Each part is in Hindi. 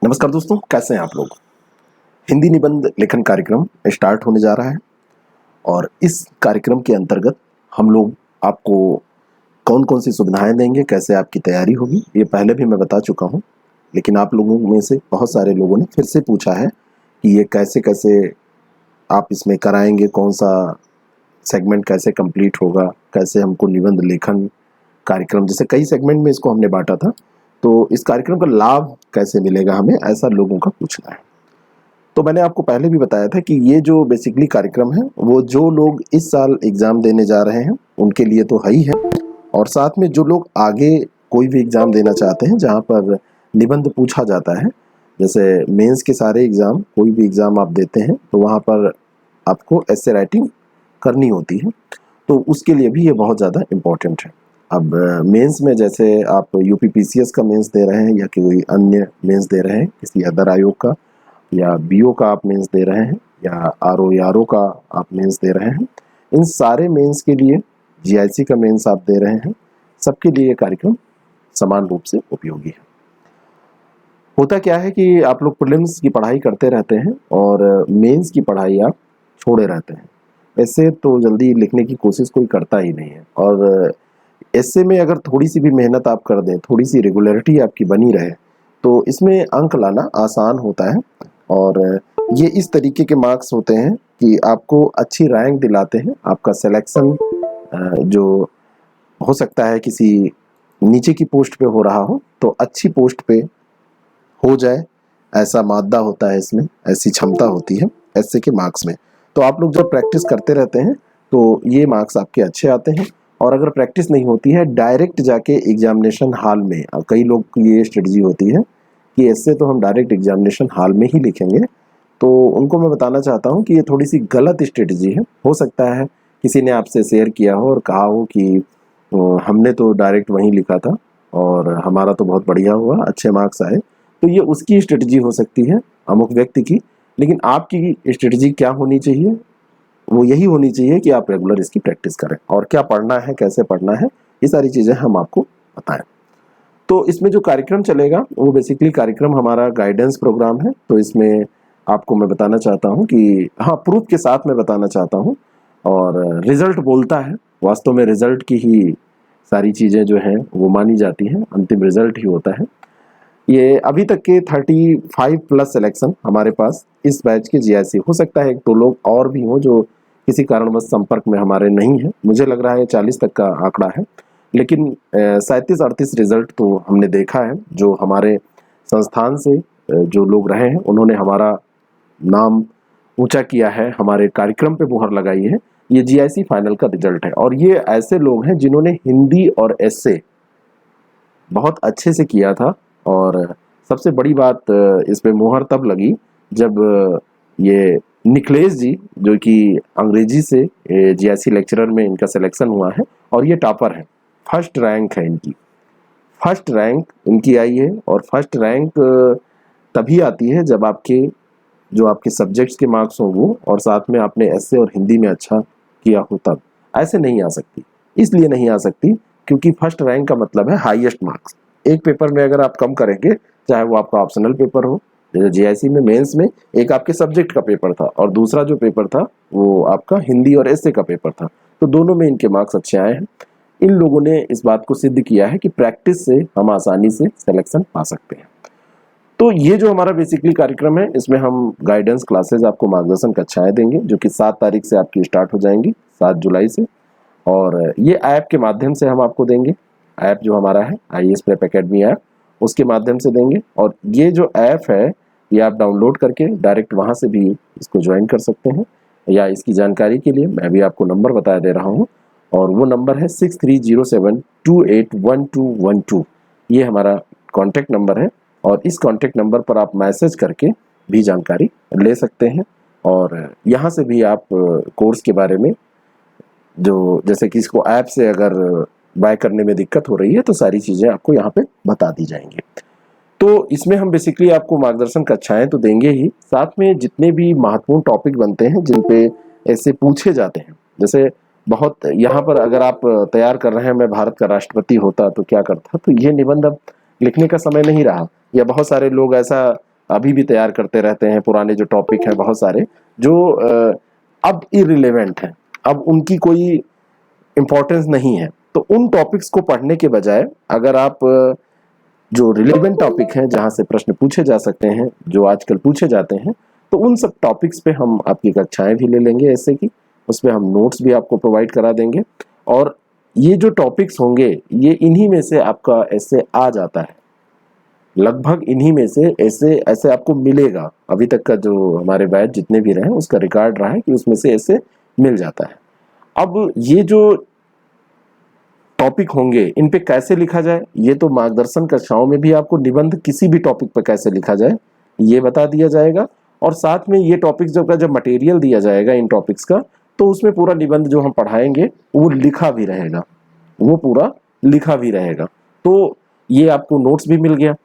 नमस्कार दोस्तों, कैसे हैं आप लोग। हिंदी निबंध लेखन कार्यक्रम स्टार्ट होने जा रहा है और इस कार्यक्रम के अंतर्गत हम लोग आपको कौन कौन सी सुविधाएं देंगे, कैसे आपकी तैयारी होगी, ये पहले भी मैं बता चुका हूं। लेकिन आप लोगों में से बहुत सारे लोगों ने फिर से पूछा है कि ये कैसे कैसे आप इसमें कराएंगे, कौन सा सेगमेंट कैसे कंप्लीट होगा, कैसे हमको निबंध लेखन कार्यक्रम, जैसे कई सेगमेंट में इसको हमने बांटा था, तो इस कार्यक्रम का लाभ कैसे मिलेगा हमें, ऐसा लोगों का पूछना है। तो मैंने आपको पहले भी बताया था कि ये जो बेसिकली कार्यक्रम है वो जो लोग इस साल एग्ज़ाम देने जा रहे हैं उनके लिए तो है ही है, और साथ में जो लोग आगे कोई भी एग्ज़ाम देना चाहते हैं जहाँ पर निबंध पूछा जाता है, जैसे मेंस के सारे एग्ज़ाम, कोई भी एग्ज़ाम आप देते हैं तो वहाँ पर आपको एस्से राइटिंग करनी होती है, तो उसके लिए भी ये बहुत ज़्यादा इम्पोर्टेंट है। अब मेंस में जैसे आप यूपीपीसीएस का मेंस दे रहे हैं या कोई अन्य मेंस दे रहे हैं किसी अदर आयोग का, या बीओ का आप मेंस दे रहे हैं, या आरओ का आप मेंस दे रहे हैं, इन सारे मेंस के लिए जीआईसी का मेंस आप दे रहे हैं, सबके लिए ये कार्यक्रम समान रूप से उपयोगी है। होता क्या है कि आप लोग प्रीलिम्स की पढ़ाई करते रहते हैं और मेंस की पढ़ाई आप छोड़े रहते हैं। ऐसे तो जल्दी लिखने की कोशिश कोई करता ही नहीं है, और ऐसे में अगर थोड़ी सी भी मेहनत आप कर दें, थोड़ी सी रेगुलरिटी आपकी बनी रहे, तो इसमें अंक लाना आसान होता है। और ये इस तरीके के मार्क्स होते हैं कि आपको अच्छी रैंक दिलाते हैं। आपका सिलेक्शन जो हो सकता है किसी नीचे की पोस्ट पे हो रहा हो, तो अच्छी पोस्ट पे हो जाए, ऐसा मादा होता है इसमें, ऐसी क्षमता होती है ऐसे के मार्क्स में। तो आप लोग जब प्रैक्टिस करते रहते हैं तो ये मार्क्स आपके अच्छे आते हैं। और अगर प्रैक्टिस नहीं होती है, डायरेक्ट जाके एग्जामिनेशन हॉल में, कई लोग की ये स्ट्रेटजी होती है कि ऐसे तो हम डायरेक्ट एग्जामिनेशन हॉल में ही लिखेंगे, तो उनको मैं बताना चाहता हूँ कि ये थोड़ी सी गलत स्ट्रेटजी है। हो सकता है किसी ने आपसे शेयर किया हो और कहा हो कि हमने तो डायरेक्ट वहीं लिखा था और हमारा तो बहुत बढ़िया हुआ, अच्छे मार्क्स आए। तो ये उसकी स्ट्रेटजी हो सकती है, अमुक व्यक्ति की। लेकिन आपकी स्ट्रेटजी क्या होनी चाहिए? वो यही होनी चाहिए कि आप रेगुलर इसकी प्रैक्टिस करें, और क्या पढ़ना है, कैसे पढ़ना है, ये सारी चीज़ें हम आपको बताएं। तो इसमें जो कार्यक्रम चलेगा वो बेसिकली कार्यक्रम हमारा गाइडेंस प्रोग्राम है। तो इसमें आपको मैं बताना चाहता हूँ कि हाँ, प्रूफ के साथ मैं बताना चाहता हूँ, और रिजल्ट बोलता है, वास्तव में रिजल्ट की ही सारी चीज़ें जो हैं वो मानी जाती हैं, अंतिम रिजल्ट ही होता है। ये अभी तक के 35 प्लस सिलेक्शन हमारे पास इस बैच के जीआईसी, हो सकता है एक दो लोग और भी हों जो किसी कारणवश संपर्क में हमारे नहीं हैं, मुझे लग रहा है 40 तक का आंकड़ा है। लेकिन 37-38 रिजल्ट तो हमने देखा है, जो हमारे संस्थान से जो लोग रहे हैं उन्होंने हमारा नाम ऊंचा किया है, हमारे कार्यक्रम पे मुहर लगाई है। ये जीआईसी फाइनल का रिजल्ट है, और ये ऐसे लोग हैं जिन्होंने हिंदी और एस्से बहुत अच्छे से किया था। और सबसे बड़ी बात, इस पे मुहर तब लगी जब ये निखिलेश जी, जो कि अंग्रेजी से जीआईसी लेक्चरर में इनका सिलेक्शन हुआ है, और ये टॉपर है, फर्स्ट रैंक है इनकी, फर्स्ट रैंक इनकी आई है। और फर्स्ट रैंक तभी आती है जब आपके जो आपके सब्जेक्ट्स के मार्क्स हों वो, और साथ में आपने एस्से और हिंदी में अच्छा किया हो, तब। ऐसे नहीं आ सकती, इसलिए नहीं आ सकती क्योंकि फर्स्ट रैंक का मतलब है हाईएस्ट मार्क्स। एक पेपर में अगर आप कम करेंगे, चाहे वो आपका ऑप्शनल पेपर हो, जैसे जीआईसी में मेंस में एक आपके सब्जेक्ट का पेपर था और दूसरा जो पेपर था वो आपका हिंदी और एस्से का पेपर था, तो दोनों में इनके मार्क्स अच्छे आए हैं। इन लोगों ने इस बात को सिद्ध किया है कि प्रैक्टिस से हम आसानी से सिलेक्शन पा सकते हैं। तो ये जो हमारा बेसिकली कार्यक्रम है, इसमें हम गाइडेंस क्लासेस, आपको मार्गदर्शन कक्षाएं देंगे, जो कि 7 तारीख से आपकी स्टार्ट हो जाएंगी, 7 जुलाई से। और ये ऐप के माध्यम से हम आपको देंगे। ऐप जो हमारा है आईएएस प्रेप एकेडमी ऐप, उसके माध्यम से देंगे। और ये जो ऐप है ये आप डाउनलोड करके डायरेक्ट वहाँ से भी इसको ज्वाइन कर सकते हैं, या इसकी जानकारी के लिए मैं भी आपको नंबर बता दे रहा हूँ, और वो नंबर है 6307281212। ये हमारा कॉन्टैक्ट नंबर है, और इस कॉन्टैक्ट नंबर पर आप मैसेज करके भी जानकारी ले सकते हैं। और यहाँ से भी आप कोर्स के बारे में, जो जैसे कि इसको ऐप से अगर बाय करने में दिक्कत हो रही है, तो सारी चीज़ें आपको यहाँ पे बता दी जाएंगी। तो इसमें हम बेसिकली आपको मार्गदर्शन कक्षाएं तो देंगे ही, साथ में जितने भी महत्वपूर्ण टॉपिक बनते हैं जिन पे ऐसे पूछे जाते हैं, जैसे बहुत यहाँ पर अगर आप तैयार कर रहे हैं, मैं भारत का राष्ट्रपति होता तो क्या करता, तो ये निबंध अब लिखने का समय नहीं रहा, या बहुत सारे लोग ऐसा अभी भी तैयार करते रहते हैं, पुराने जो टॉपिक हैं बहुत सारे जो अब इररिलेवेंट हैं, अब उनकी कोई इम्पोर्टेंस नहीं है। तो उन टॉपिक्स को पढ़ने के बजाय अगर आप जो रिलेवेंट टॉपिक हैं, जहां से प्रश्न पूछे जा सकते हैं, जो आजकल पूछे जाते हैं, तो उन सब टॉपिक्स पे हम आपकी कक्षाएं भी ले लेंगे ऐसे की, उसमें हम नोट्स भी आपको प्रोवाइड करा देंगे। और ये जो टॉपिक्स होंगे ये इन्हीं में से आपका ऐसे आ जाता है, लगभग इन्हीं में से ऐसे ऐसे आपको मिलेगा। अभी तक का जो हमारे बैच जितने भी रहे उसका रिकॉर्ड रहा है कि उसमें से ऐसे मिल जाता है। अब ये जो टॉपिक होंगे इन पे कैसे लिखा जाए, ये तो मार्गदर्शन कक्षाओं में भी आपको निबंध किसी भी टॉपिक पर कैसे लिखा जाए ये बता दिया जाएगा। और साथ में ये टॉपिक्स जब मटेरियल दिया जाएगा इन टॉपिक्स का, तो उसमें पूरा निबंध जो हम पढ़ाएंगे वो लिखा भी रहेगा, वो पूरा लिखा भी रहेगा। तो ये आपको नोट्स भी मिल गया।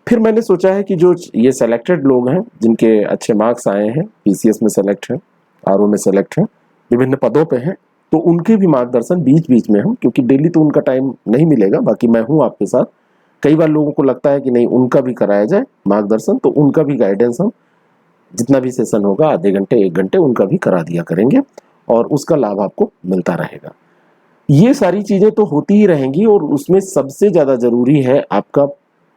फिर मैंने सोचा है कि जो ये सेलेक्टेड लोग हैं जिनके अच्छे मार्क्स आए हैं, पीसीएस में सेलेक्ट हैं, आरओ में सेलेक्ट हैं, विभिन्न पदों पे हैं, तो उनके भी मार्गदर्शन बीच बीच में हम, क्योंकि डेली तो उनका टाइम नहीं मिलेगा, बाकी मैं हूँ आपके साथ। कई बार लोगों को लगता है कि नहीं उनका भी कराया जाए मार्गदर्शन, तो उनका भी गाइडेंस हम जितना भी सेशन होगा आधे घंटे 1 घंटे उनका भी करा दिया करेंगे और उसका लाभ आपको मिलता रहेगा। ये सारी चीजें तो होती ही रहेंगी और उसमें सबसे ज्यादा जरूरी है आपका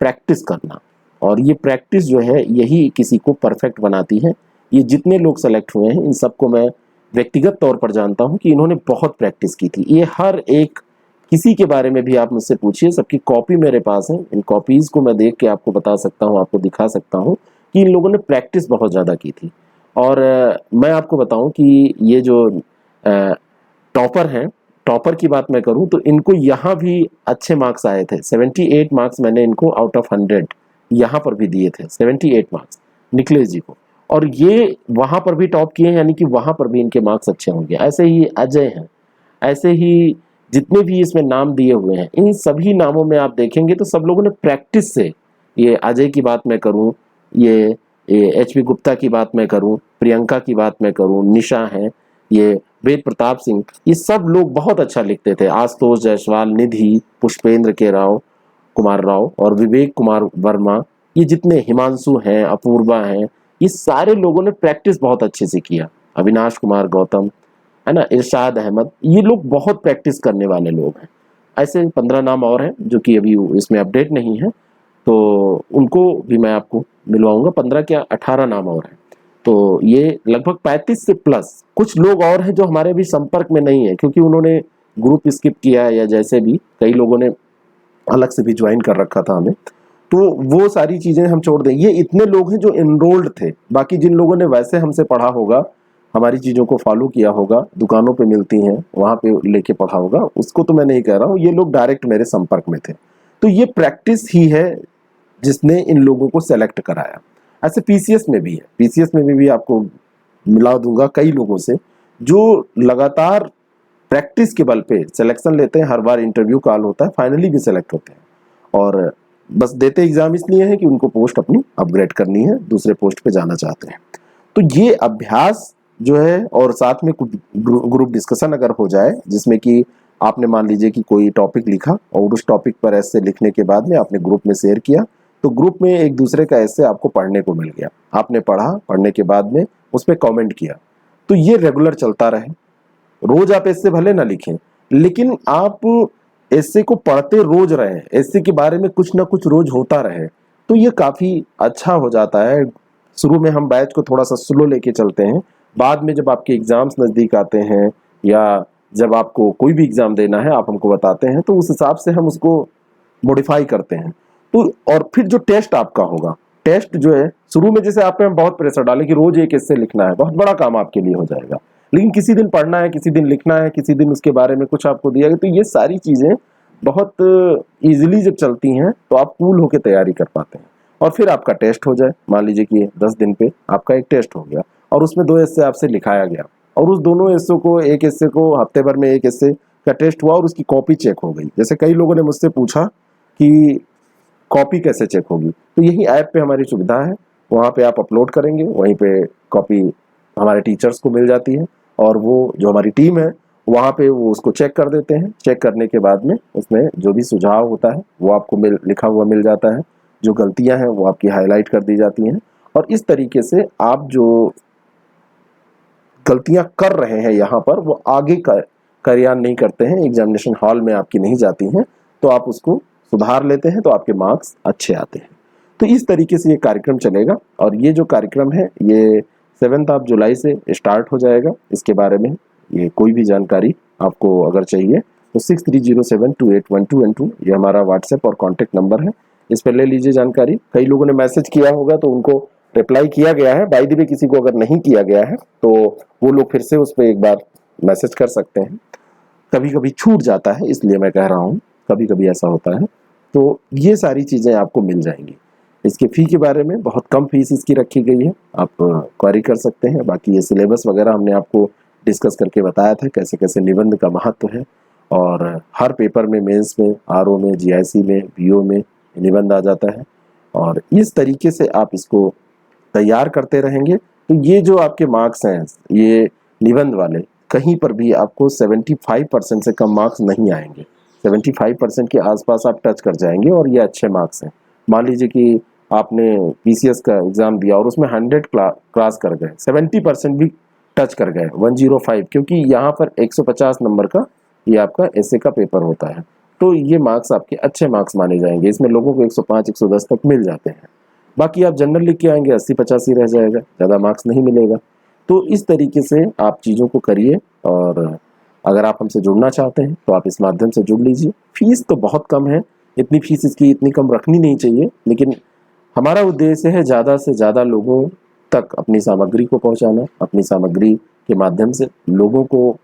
प्रैक्टिस करना। और ये प्रैक्टिस जो है यही किसी को परफेक्ट बनाती है। ये जितने लोग सेलेक्ट हुए हैं इन सबको मैं व्यक्तिगत तौर पर जानता हूं कि इन्होंने बहुत प्रैक्टिस की थी। ये हर एक किसी के बारे में भी आप मुझसे पूछिए, सबकी कॉपी मेरे पास है। इन कॉपीज को मैं देख के आपको बता सकता हूँ, आपको दिखा सकता हूँ कि इन लोगों ने प्रैक्टिस बहुत ज़्यादा की थी। और मैं आपको बताऊं कि ये जो टॉपर हैं, टॉपर की बात मैं करूं तो इनको यहाँ भी अच्छे मार्क्स आए थे। 78 मार्क्स मैंने इनको आउट ऑफ 100 यहाँ पर भी दिए थे, 78 मार्क्स निखिलेश जी को। और ये वहां पर भी टॉप किए हैं, यानी कि वहां पर भी इनके मार्क्स अच्छे होंगे। ऐसे ही अजय हैं, ऐसे ही जितने भी इसमें नाम दिए हुए हैं, इन सभी नामों में आप देखेंगे तो सब लोगों ने प्रैक्टिस से, ये अजय की बात मैं करूं, ये HP गुप्ता की बात मैं करूं, प्रियंका की बात मैं करूं, निशा है, ये वेद प्रताप सिंह, ये सब लोग बहुत अच्छा लिखते थे। आशुतोष जायसवाल, निधि, पुष्पेंद्र के राव, कुमार राव और विवेक कुमार वर्मा, ये जितने हिमांशु हैं, अपूर्वा हैं, ये सारे लोगों ने प्रैक्टिस बहुत अच्छे से किया। अविनाश कुमार गौतम है ना, इरशाद अहमद, ये लोग बहुत प्रैक्टिस करने वाले लोग हैं। ऐसे 15 नाम और हैं जो कि अभी इसमें अपडेट नहीं है, तो उनको भी मैं आपको मिलवाऊंगा। 15 क्या 18 नाम और हैं। तो ये लगभग 35 से प्लस। कुछ लोग और हैं जो हमारे अभी संपर्क में नहीं है क्योंकि उन्होंने ग्रुप स्किप किया या जैसे भी, कई लोगों ने अलग से भी ज्वाइन कर रखा था हमें, तो वो सारी चीजें हम छोड़ दें। ये इतने लोग हैं जो एनरोल्ड थे। बाकी जिन लोगों ने वैसे हमसे पढ़ा होगा, हमारी चीजों को फॉलो किया होगा, दुकानों पे मिलती हैं वहां पे लेके पढ़ा होगा, उसको तो मैं नहीं कह रहा हूँ। ये लोग डायरेक्ट मेरे संपर्क में थे। तो ये प्रैक्टिस ही है जिसने इन लोगों को सेलेक्ट कराया। ऐसे पीसीएस में भी है, पीसीएस में भी आपको मिला दूंगा कई लोगों से जो लगातार प्रैक्टिस के बल पे सिलेक्शन लेते हैं। हर बार इंटरव्यू कॉल होता है, फाइनली भी सिलेक्ट होते हैं और बस देते एग्जाम इसलिए है कि उनको पोस्ट अपनी अपग्रेड करनी है, दूसरे पोस्ट पे जाना चाहते हैं। तो ये अभ्यास जो है, और साथ में कुछ ग्रुप डिस्कशन अगर हो जाए जिसमें कि आपने मान लीजिए कि कोई टॉपिक लिखा और उस टॉपिक पर ऐसे लिखने के बाद में आपने ग्रुप में शेयर किया, तो ग्रुप में एक दूसरे का ऐसे आपको पढ़ने को मिल गया, आपने पढ़ा, पढ़ने के बाद में उस पर कॉमेंट किया। तो ये रेगुलर चलता रहे। रोज आप ऐसे भले ना लिखें, लेकिन आप ऐसे को पढ़ते रोज रहे, ऐसे के बारे में कुछ ना कुछ रोज होता रहे, तो ये काफी अच्छा हो जाता है। शुरू में हम बैच को थोड़ा सा स्लो लेके चलते हैं, बाद में जब आपके एग्जाम्स नजदीक आते हैं या जब आपको कोई भी एग्जाम देना है आप हमको बताते हैं, तो उस हिसाब से हम उसको मॉडिफाई करते हैं। तो और फिर जो टेस्ट आपका होगा, टेस्ट जो है शुरू में जैसे आप पे हम बहुत प्रेशर डालें कि रोज एक ऐसे लिखना है, बहुत बड़ा काम आपके लिए हो जाएगा। लेकिन किसी दिन पढ़ना है, किसी दिन लिखना है, किसी दिन उसके बारे में कुछ आपको दिया गया, तो ये सारी चीजें बहुत इजीली जब चलती हैं तो आप कूल होकर तैयारी कर पाते हैं। और फिर आपका टेस्ट हो जाए, मान लीजिए कि 10 दिन पे आपका एक टेस्ट हो गया और उसमें 2 एस्से आपसे लिखाया गया और उस दोनों एस्से को, एक एस्से को हफ्ते भर में एक एस्से का टेस्ट हुआ और उसकी कॉपी चेक हो गई। जैसे कई लोगों ने मुझसे पूछा कि कॉपी कैसे चेक होगी, तो यही ऐप पे हमारी सुविधा है, वहाँ पे आप अपलोड करेंगे, वहीं पे कॉपी हमारे टीचर्स को मिल जाती है और वो जो हमारी टीम है वहाँ पे वो उसको चेक कर देते हैं। चेक करने के बाद में उसमें जो भी सुझाव होता है वो आपको लिखा हुआ मिल जाता है, जो गलतियां हैं वो आपकी हाईलाइट कर दी जाती हैं। और इस तरीके से आप जो गलतियां कर रहे हैं यहाँ पर वो आगे कार्यान्वयन नहीं करते हैं, एग्जामिनेशन हॉल में आपकी नहीं जाती हैं, तो आप उसको सुधार लेते हैं तो आपके मार्क्स अच्छे आते हैं। तो इस तरीके से ये कार्यक्रम चलेगा और ये जो कार्यक्रम है ये 7 जुलाई से स्टार्ट हो जाएगा। इसके बारे में ये कोई भी जानकारी आपको अगर चाहिए तो 6307281212 ये हमारा व्हाट्सएप और कॉन्टैक्ट नंबर है, इस पर ले लीजिए जानकारी। कई लोगों ने मैसेज किया होगा तो उनको रिप्लाई किया गया है, बाय द वे किसी को अगर नहीं किया गया है तो वो लोग फिर से उस पर एक बार मैसेज कर सकते हैं। कभी कभी छूट जाता है इसलिए मैं कह रहा हूँ, कभी कभी ऐसा होता है। तो ये सारी चीज़ें आपको मिल जाएंगी। इसके फ़ी के बारे में बहुत कम फीस इसकी रखी गई है, आप क्वेरी कर सकते हैं। बाकी ये सिलेबस वगैरह हमने आपको डिस्कस करके बताया था कैसे कैसे निबंध का महत्व है, और हर पेपर में, मेंस में, आरओ में, जीआईसी में, बीओ में निबंध आ जाता है। और इस तरीके से आप इसको तैयार करते रहेंगे तो ये जो आपके मार्क्स हैं ये निबंध वाले, कहीं पर भी आपको 75% से कम मार्क्स नहीं आएंगे। 75% के आसपास आप टच कर जाएंगे और ये अच्छे मार्क्स हैं। मान लीजिए कि आपने पीसीएस का एग्ज़ाम दिया और उसमें 100 क्रॉस कर गए, 70% भी टच कर गए, 105, क्योंकि यहाँ पर 150 नंबर का ये आपका एसए का पेपर होता है, तो ये मार्क्स आपके अच्छे मार्क्स माने जाएंगे। इसमें लोगों को 105, 110 तक मिल जाते हैं। बाकी आप जनरल लिख के आएंगे 80-85 रह जाएगा, ज़्यादा मार्क्स नहीं मिलेगा। तो इस तरीके से आप चीज़ों को करिए, और अगर आप हमसे जुड़ना चाहते हैं तो आप इस माध्यम से जुड़ लीजिए। फीस तो बहुत कम है, इतनी फीस इसकी इतनी कम रखनी नहीं चाहिए, लेकिन हमारा उद्देश्य है ज़्यादा से ज़्यादा लोगों तक अपनी सामग्री को पहुंचाना, अपनी सामग्री के माध्यम से लोगों को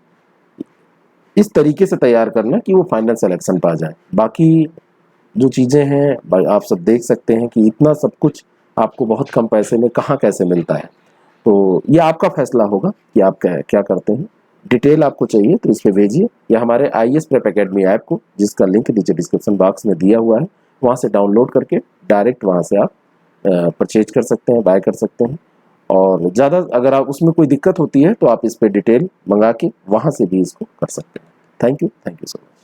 इस तरीके से तैयार करना कि वो फाइनल सिलेक्शन पा जाए। बाकी जो चीज़ें हैं आप सब देख सकते हैं कि इतना सब कुछ आपको बहुत कम पैसे में कहाँ कैसे मिलता है। तो ये आपका फैसला होगा कि आप क्या करते हैं। डिटेल आपको चाहिए तो इस पर भेजिए, या हमारे IAS प्रेप एकेडमी ऐप को, जिसका लिंक नीचे डिस्क्रिप्शन बॉक्स में दिया हुआ है, वहाँ से डाउनलोड करके डायरेक्ट वहाँ से आप परचेज कर सकते हैं, बाय कर सकते हैं। और ज़्यादा अगर आप उसमें कोई दिक्कत होती है तो आप इस पर डिटेल मंगा के वहाँ से भी इसको कर सकते हैं। Thank you so much.